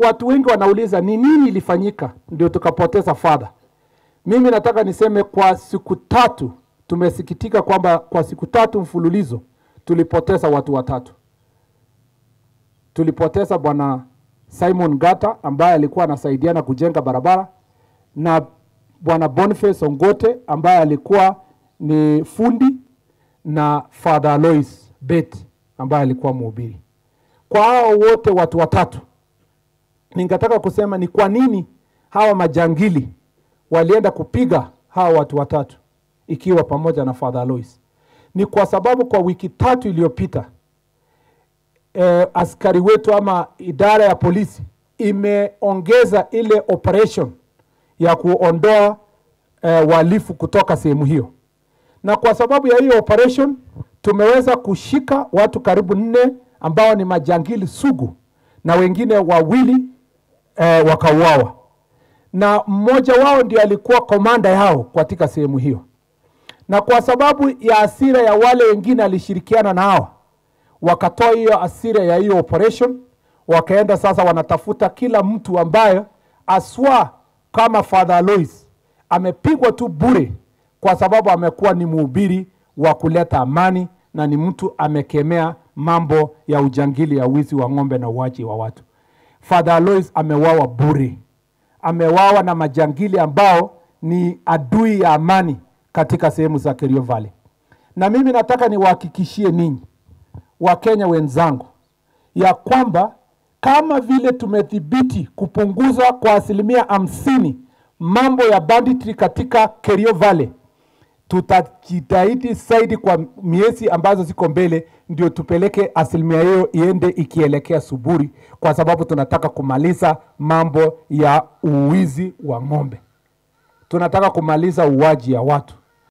watu wengi wanauliza ni nini ilifanyika ndio tukapoteza father. Mimi nataka niseme kwa siku 3 tumesikitika kwamba kwa siku 3 mfululizo tulipoteza watu watatu. Tulipoteza bwana Simon Gata ambaye alikuwa anasaidiana kujenga barabara, na bwana Boniface Ongote ambaye alikuwa ni fundi, na Father Alois Bet ambaye alikuwa mhubiri. Kwa hao wote watu watatu, ningetaka kusema ni kwa nini hawa majangili walienda kupiga hawa watu watatu ikiwa pamoja na Father Alois. Ni kwa sababu kwa wiki 3 iliyopita askari wetu ama idara ya polisi imeongeza ile operation ya kuondoa wahalifu kutoka sehemu hiyo. Na kwa sababu ya hiyo operation tumeweza kushika watu karibu 4 ambao ni majangili sugu, na wengine 2 wakauawa. Na mmoja wao ndio alikuwa komanda yao katika sehemu hiyo. Na kwa sababu ya hasira ya wale wengine alishirikiana nao, wakatoa hiyo hasira ya hiyo operation, wakaenda sasa wanatafuta kila mtu ambaye aswa kama Father Alois amepigwa tu bure kwa sababu amekuwa ni mhubiri wa kuleta amani na ni mtu amekemea mambo ya ujangili ya wizi wa ng'ombe na uaji wa watu. Father Alois amewawa bure. Amewawa na majangili ambao ni adui ya amani katika sehemu za Kerio Valley. Na mimi nataka niwahakikishie ninyi Wakenya wenzangu ya kwamba kama vile tumedhibiti kupunguza kwa 50% mambo ya banditry katika Kerio Valley, tutajitahidi zaidi kwa miezi ambazo ziko mbele ndio tupeleke 50% hiyo iende ikielekea Suburi, kwa sababu tunataka kumaliza mambo ya uwizi wa ng'ombe. Tunataka kumaliza uwaji ya watu.